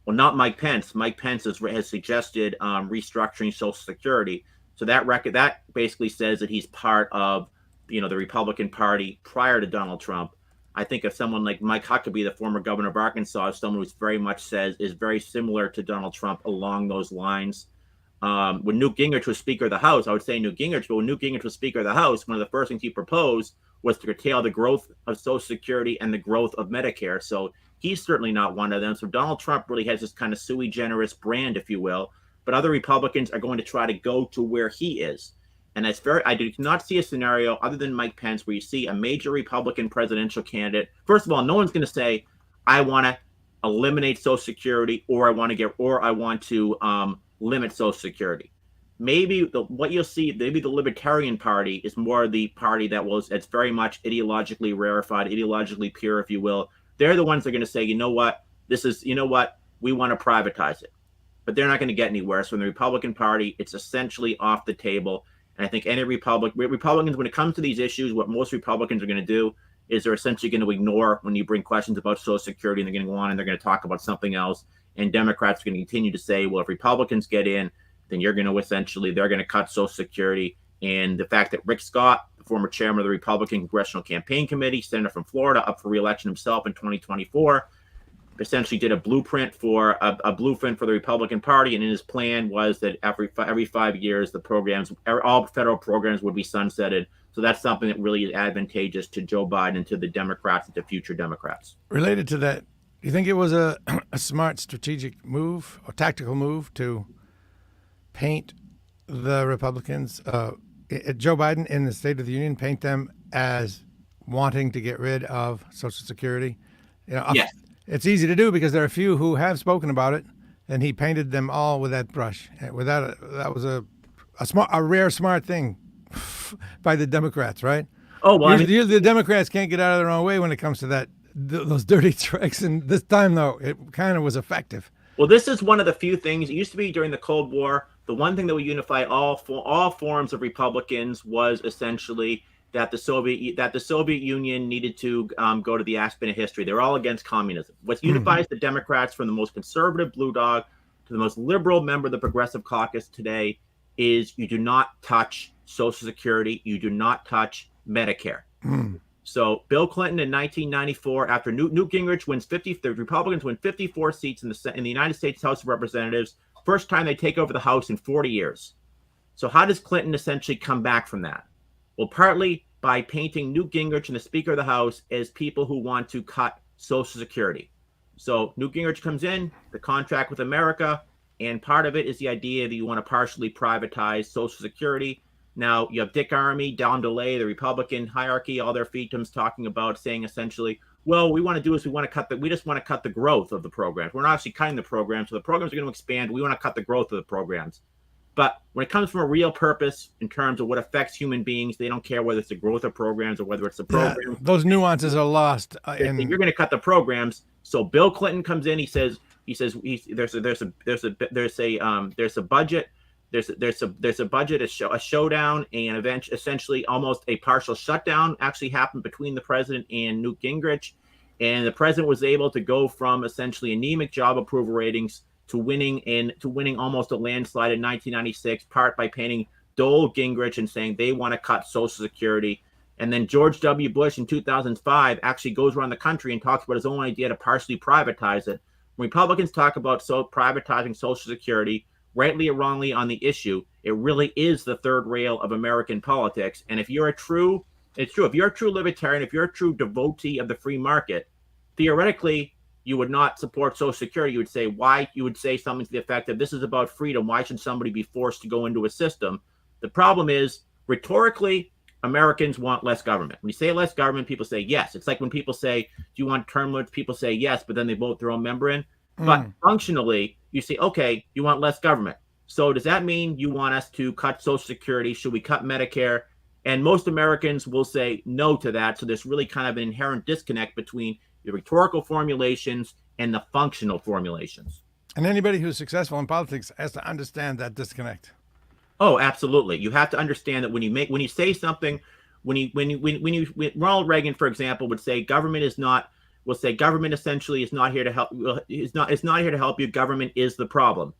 Well, not Mike Pence. Mike Pence has suggested restructuring Social Security. So that basically says that he's part of the Republican Party prior to Donald Trump. I think of someone like Mike Huckabee, the former governor of Arkansas, is someone who's very much is very similar to Donald Trump along those lines. When Newt Gingrich was Speaker of the House, I would say Newt Gingrich, but when Newt Gingrich was Speaker of the House, one of the first things he proposed was to curtail the growth of Social Security and the growth of Medicare. So he's certainly not one of them. So Donald Trump really has this kind of sui generis brand, if you will. But other Republicans are going to try to go to where he is. And I do not see a scenario other than Mike Pence where you see a major Republican presidential candidate. First of all, no one's going to say, I want to eliminate Social Security, or I want to limit Social Security. Maybe what you'll see, maybe the Libertarian Party is more the party it's very much ideologically rarefied, ideologically pure, if you will. They're the ones that are going to say, we want to privatize it. But they're not going to get anywhere. So in the Republican Party, it's essentially off the table. And I think any Republicans, when it comes to these issues, what most Republicans are going to do is they're essentially going to ignore when you bring questions about Social Security, and they're going to go on and they're going to talk about something else. And Democrats are going to continue to say, well, if Republicans get in, then they're going to cut Social Security. And the fact that Rick Scott, the former chairman of the Republican Congressional Campaign Committee, senator from Florida, up for re-election himself in 2024, essentially did a blueprint for the Republican Party, and in his plan was that every 5 years all federal programs would be sunsetted. So that's something that really is advantageous to Joe Biden and to the Democrats and to future Democrats. Related to that, do you think it was a smart strategic move or tactical move to paint the Republicans, Joe Biden in the State of the Union, paint them as wanting to get rid of Social Security? Yes. It's easy to do because there are a few who have spoken about it, and he painted them all with that brush. That was a rare smart thing by the Democrats, right? Oh, well, usually the Democrats can't get out of their own way when it comes to those dirty tricks, and this time though it kind of was effective. Well, this is one of the few things. It used to be during the Cold War, the one thing that would unify all forms of Republicans was essentially that the Soviet Union needed to go to the Aspen of history. They were all against communism. What unifies the Democrats from the most conservative blue dog to the most liberal member of the Progressive Caucus today is you do not touch Social Security. You do not touch Medicare. So Bill Clinton in 1994, after Newt Gingrich wins the Republicans win 54 seats in the United States House of Representatives, first time they take over the House in 40 years. So how does Clinton essentially come back from that? Well, partly by painting Newt Gingrich and the Speaker of the House as people who want to cut Social Security. So Newt Gingrich comes in, the contract with America, and part of it is the idea that you want to partially privatize Social Security. Now, you have Dick Armey, Don DeLay, the Republican hierarchy, all their fiefdoms talking about saying essentially, well, we just want to cut the growth of the programs. We're not actually cutting the programs, so the programs are going to expand. We want to cut the growth of the programs. But when it comes from a real purpose in terms of what affects human beings, they don't care whether it's the growth of programs or whether it's the program. Yeah, those nuances are lost. You're going to cut the programs. So Bill Clinton comes in. He says there's a budget. There's a budget, a showdown, and essentially almost a partial shutdown actually happened between the president and Newt Gingrich, and the president was able to go from essentially anemic job approval ratings to winning almost a landslide in 1996, part by painting Dole Gingrich and saying they want to cut Social Security. And then George W. Bush in 2005 actually goes around the country and talks about his own idea to partially privatize it. When Republicans talk about privatizing Social Security, rightly or wrongly on the issue, it really is the third rail of American politics. And if you're a true libertarian, if you're a true devotee of the free market, theoretically, you would not support Social Security. You would say something to the effect of, this is about freedom. Why should somebody be forced to go into a system? The problem is, rhetorically, Americans want less government. When you say less government, people say yes. It's like when people say, do you want term limits? People say yes, but then they vote their own member in. But functionally, you say, okay, you want less government. So does that mean you want us to cut Social Security? Should we cut Medicare? And most Americans will say no to that. So there's really kind of an inherent disconnect between the rhetorical formulations and the functional formulations. And anybody who's successful in politics has to understand that disconnect. Oh, absolutely. You have to understand that when you say something, when Ronald Reagan, for example, would say government essentially is not here to help. It's not here to help you. Government is the problem.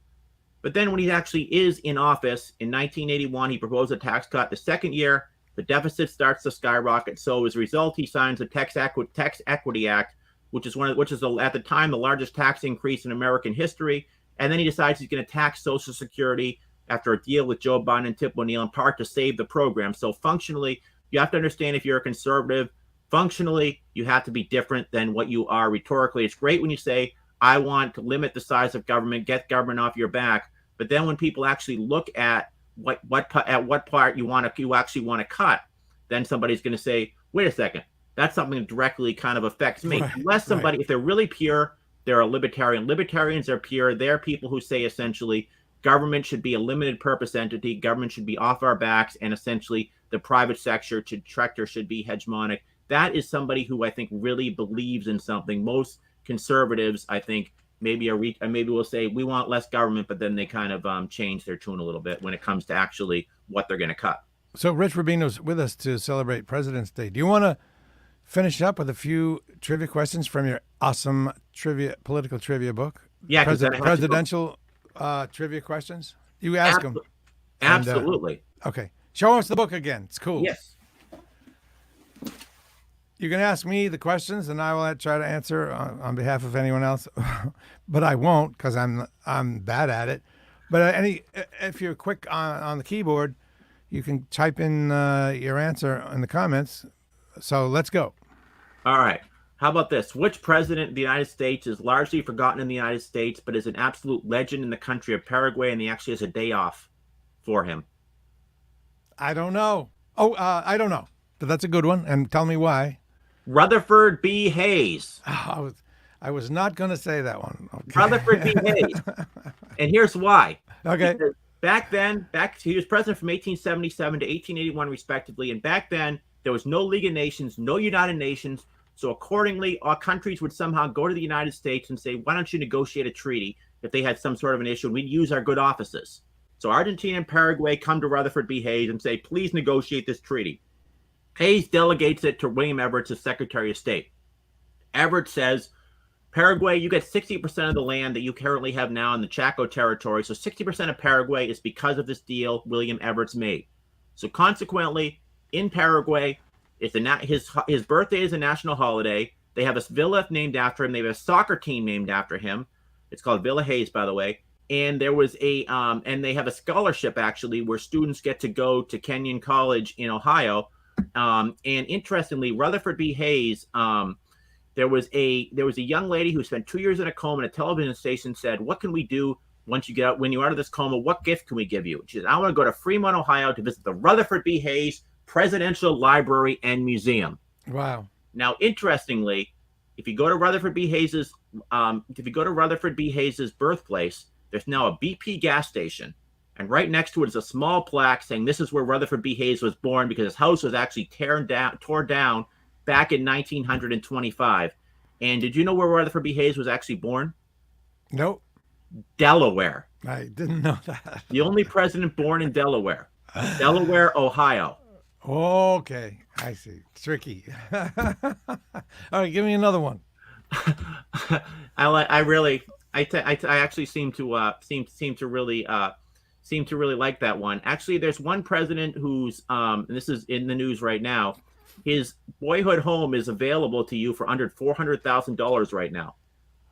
But then when he actually is in office in 1981, he proposed a tax cut. The second year, the deficit starts to skyrocket. So as a result, he signs the Tax Equity Act, which is at the time the largest tax increase in American history. And then he decides he's going to tax Social Security after a deal with Joe Biden and Tip O'Neill, in part to save the program. So functionally, You have to understand if you're a conservative, functionally, you have to be different than what you are rhetorically. It's great when you say, I want to limit the size of government, get government off your back. But then when people actually look at what part you actually want to cut, then somebody's going to say, wait a second, that's something that directly kind of affects me. Right, Unless somebody, if they're really pure, they're a libertarian. Libertarians are pure. They're people who say essentially government should be a limited purpose entity. Government should be off our backs, and essentially the private sector should be hegemonic. That is somebody who I think really believes in something. Most conservatives, I think, maybe will say we want less government, but then they kind of change their tune a little bit when it comes to actually what they're going to cut. So Rich Rubino's with us to celebrate President's Day. Do you want to finish up with a few trivia questions from your awesome political trivia book? Yeah, presidential trivia questions. You ask them. Absolutely. Okay. Show us the book again. It's cool. Yes. You can ask me the questions, and I will try to answer on behalf of anyone else, but I won't because I'm bad at it. But if you're quick on the keyboard, you can type in your answer in the comments. So let's go. All right. How about this? Which president of the United States is largely forgotten in the United States, but is an absolute legend in the country of Paraguay, and he actually has a day off for him? I don't know. I don't know. But that's a good one, and tell me why. Rutherford B. Hayes. Oh, I was not going to say that one. Okay. Rutherford B. Hayes. And here's why. Okay. Because back then, he was president from 1877 to 1881, respectively. And back then, there was no League of Nations, no United Nations. So accordingly, our countries would somehow go to the United States and say, why don't you negotiate a treaty if they had some sort of an issue? And we'd use our good offices. So Argentina and Paraguay come to Rutherford B. Hayes and say, please negotiate this treaty. Hayes delegates it to William Everett as Secretary of State. Everett says, Paraguay, you get 60% of the land that you currently have now in the Chaco territory. So 60% of Paraguay is because of this deal William Everett's made. So consequently, in Paraguay, his birthday is a national holiday. They have a villa named after him. They have a soccer team named after him. It's called Villa Hayes, by the way. And there was and they have a scholarship actually where students get to go to Kenyon College in Ohio. And interestingly, Rutherford B. Hayes, there was a young lady who spent 2 years in a coma, and a television station said, what can we do once you get out, when you're out of this coma? What gift can we give you? She said, I want to go to Fremont, Ohio to visit the Rutherford B. Hayes Presidential Library and Museum. Wow. Now, interestingly, if you go to Rutherford B. Hayes's birthplace, there's now a BP gas station. And right next to it is a small plaque saying this is where Rutherford B. Hayes was born, because his house was actually torn down back in 1925. And did you know where Rutherford B. Hayes was actually born? Nope. Delaware. I didn't know that. The only president born in Delaware. Delaware, Ohio. Okay. I see. Tricky. All right. Give me another one. I actually seem to really like that one. Actually, there's one president who's and this is in the news right now. His boyhood home is available to you for under $400,000 right now.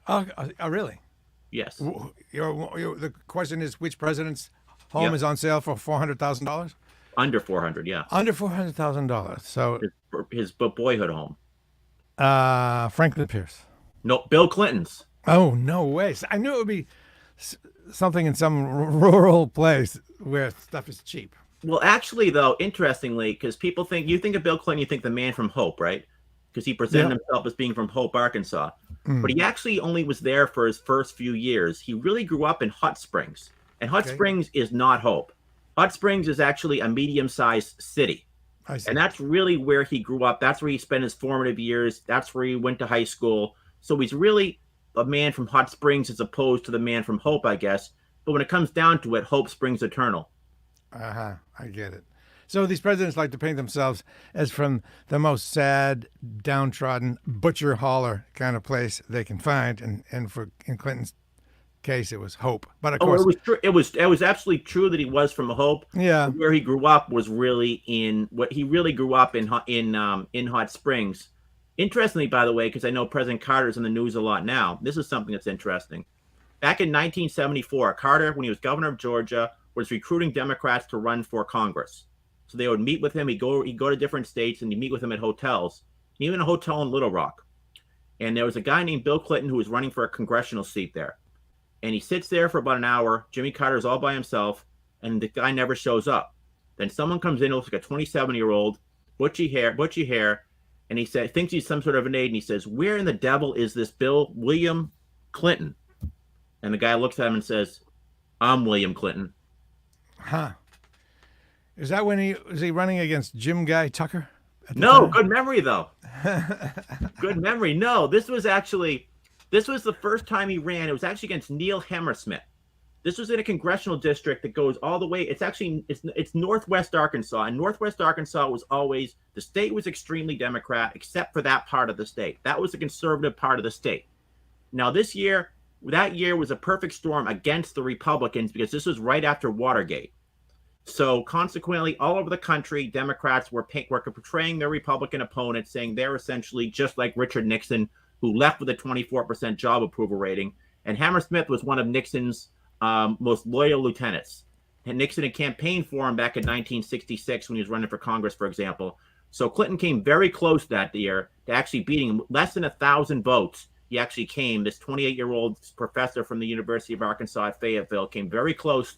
Oh, really? Yes. The question is, which president's home is on sale for $400,000? Under 400, yeah. Under $400,000. So his boyhood home. Franklin Pierce. No, Bill Clinton's. Oh, no way. I knew it would be something in some rural place where stuff is cheap. Well, actually, though, interestingly, because you think of Bill Clinton, you think the man from Hope, right? Because he presented himself as being from Hope, Arkansas. But he actually only was there for his first few years. He really grew up in Hot Springs. And Hot Springs is not Hope. Hot Springs is actually a medium-sized city. I see. And that's really where he grew up. That's where he spent his formative years. That's where he went to high school. So he's really a man from Hot Springs as opposed to the man from Hope, I guess. But when it comes down to it, Hope springs eternal. I get it. So these presidents like to paint themselves as from the most sad, downtrodden, butcher hauler kind of place they can find, and in Clinton's case, it was Hope. But of course, it was true. It was absolutely true that he was from Hope. Yeah. Where he grew up was really in Hot Springs. Interestingly, by the way, because I know President Carter's in the news a lot now, this is something that's interesting. Back in 1974, Carter, when he was governor of Georgia, was recruiting Democrats to run for Congress. So they would meet with him. He'd go to different states and he'd meet with him at hotels, even a hotel in Little Rock. And there was a guy named Bill Clinton who was running for a congressional seat there. And he sits there for about an hour. Jimmy Carter's all by himself, and the guy never shows up. Then someone comes in, looks like a 27-year-old, bushy hair, and he thinks he's some sort of an aide, and he says, "Where in the devil is this William Clinton?" And the guy looks at him and says, "I'm William Clinton." Huh. Is that when was he running against Jim Guy Tucker? No, good memory though. Good memory. No, this was the first time he ran. It was actually against Neil Hammersmith. This was in a congressional district that goes all the way. It's Northwest Arkansas, and Northwest Arkansas was always, the state was extremely Democrat, except for that part of the state. That was the conservative part of the state. Now that year was a perfect storm against the Republicans because this was right after Watergate. So consequently, all over the country, Democrats were portraying their Republican opponents, saying they're essentially just like Richard Nixon, who left with a 24% job approval rating. And Hammersmith was one of Nixon's most loyal lieutenants. And Nixon had campaigned for him back in 1966 when he was running for Congress, for example. So Clinton came very close that year to actually beating him. Less than 1,000 votes. He actually came, this 28-year-old professor from the University of Arkansas at Fayetteville, came very close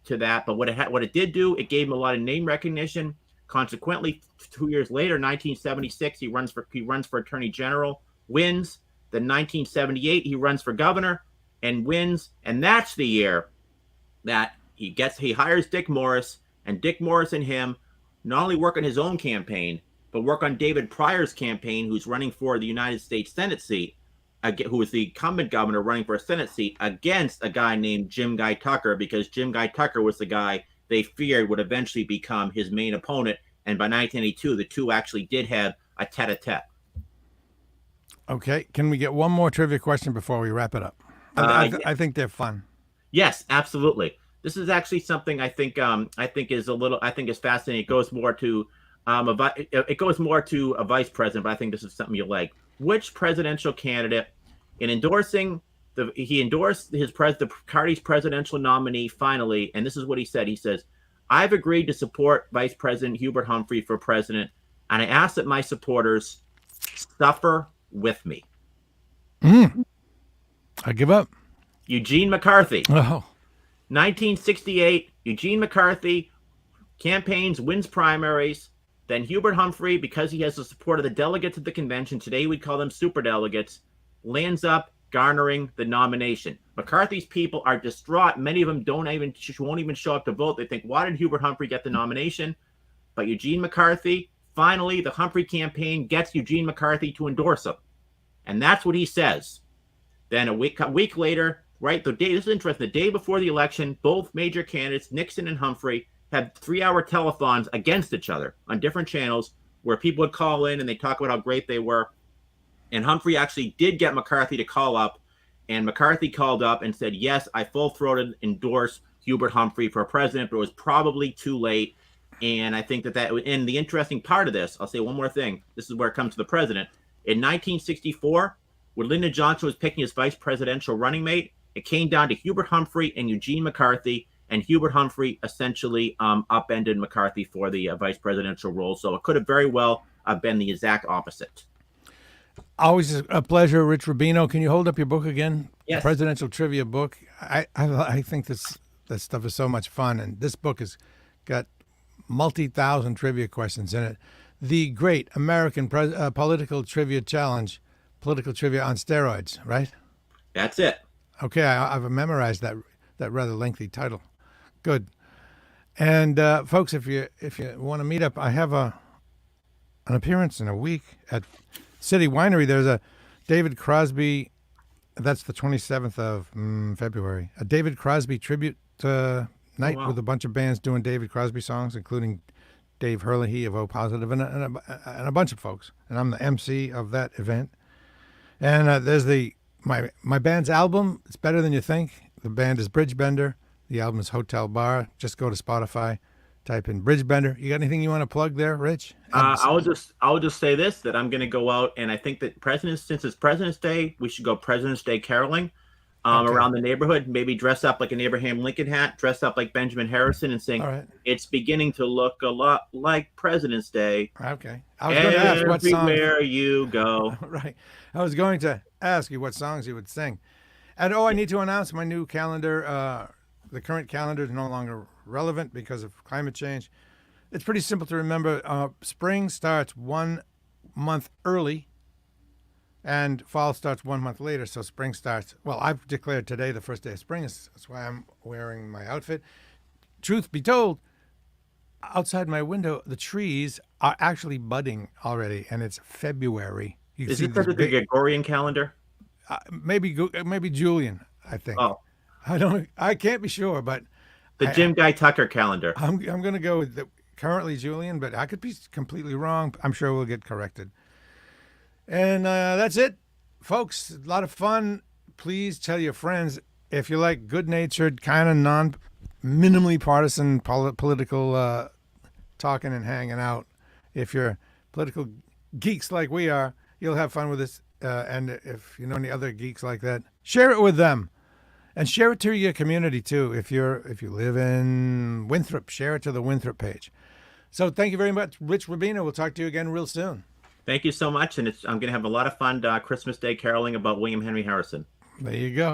to that. But what it did do, it gave him a lot of name recognition. Consequently, 2 years later, 1976, he runs for Attorney General, wins. Then 1978, he runs for governor and wins. And that's the year that he hires Dick Morris, and Dick Morris and him not only work on his own campaign, but work on David Pryor's campaign, who's running for the United States Senate seat, who was the incumbent governor running for a Senate seat against a guy named Jim Guy Tucker, because Jim Guy Tucker was the guy they feared would eventually become his main opponent. And by 1982, the two actually did have a tete-a-tete. Okay. Can we get one more trivia question before we wrap it up? I think they're fun. Yes, absolutely. This is actually something I think is fascinating. It goes more to a vice president, but I think this is something you like. Which presidential candidate, in endorsing he endorsed the party's presidential nominee finally, and this is what he said. He says, "I've agreed to support Vice President Hubert Humphrey for president, and I ask that my supporters suffer with me." I give up. Eugene McCarthy. Oh. 1968, Eugene McCarthy campaigns, wins primaries. Then Hubert Humphrey, because he has the support of the delegates at the convention, today we'd call them superdelegates, lands up garnering the nomination. McCarthy's people are distraught. Many of them won't even show up to vote. They think, why did Hubert Humphrey get the nomination? But Eugene McCarthy, finally, the Humphrey campaign gets Eugene McCarthy to endorse him. And that's what he says. Then a week later, right, this is interesting, the day before the election, both major candidates, Nixon and Humphrey, had 3-hour telethons against each other on different channels where people would call in and they talk about how great they were. And Humphrey actually did get McCarthy to call up, and McCarthy called up and said, yes, I full-throated endorse Hubert Humphrey for president, but it was probably too late. And I think and the interesting part of this, I'll say one more thing. This is where it comes to the president. In 1964, when Lyndon Johnson was picking his vice presidential running mate, it came down to Hubert Humphrey and Eugene McCarthy, and Hubert Humphrey essentially upended McCarthy for the vice presidential role. So it could have very well been the exact opposite. Always a pleasure, Rich Rubino. Can you hold up your book again? Yes. The presidential trivia book. I think this stuff is so much fun, and this book has got multi-thousand trivia questions in it. The Great American Political Trivia Challenge, political trivia on steroids, right? That's it. Okay, I've memorized that rather lengthy title. Good. And folks, if you want to meet up, I have an appearance in a week at City Winery. There's a David Crosby. That's the 27th of February. A David Crosby tribute night with a bunch of bands doing David Crosby songs, including Dave Herlihy of O Positive and a bunch of folks. And I'm the MC of that event. And there's my band's album. It's better than you think. The band is Bridgebender. The album is Hotel Bar. Just go to Spotify, type in Bridgebender. You got anything you want to plug there, Rich? I'll just say this, that I'm going to go out, and I think that since it's President's Day, we should go President's Day caroling. Okay. around the neighborhood. Maybe dress up like an Abraham Lincoln hat, dress up like Benjamin Harrison, and sing, All right. "It's beginning to look a lot like President's Day Okay. I was going to ask what songs. everywhere you go." Right. I was going to ask you what songs you would sing. And I need to announce my new calendar. The current calendar is no longer relevant because of climate change. It's pretty simple to remember. Spring starts 1 month early, and fall starts 1 month later. So spring starts. Well, I've declared today the first day of spring. That's why I'm wearing my outfit. Truth be told, outside my window, the trees are actually budding already, and it's February. You Is see it because these of the big, Gregorian calendar? maybe Julian. I think. Oh, I can't be sure, but the Jim Guy Tucker calendar. I'm going to go with the currently Julian, but I could be completely wrong. I'm sure we'll get corrected. And that's it, folks. A lot of fun. Please tell your friends if you like good-natured, kind of minimally partisan political talking and hanging out. If you're political geeks like we are, you'll have fun with this. And if you know any other geeks like that, share it with them. And share it to your community too. If you live in Winthrop, share it to the Winthrop page. So thank you very much, Rich Rubino. We'll talk to you again real soon. Thank you so much, and I'm going to have a lot of fun Christmas Day caroling about William Henry Harrison. There you go.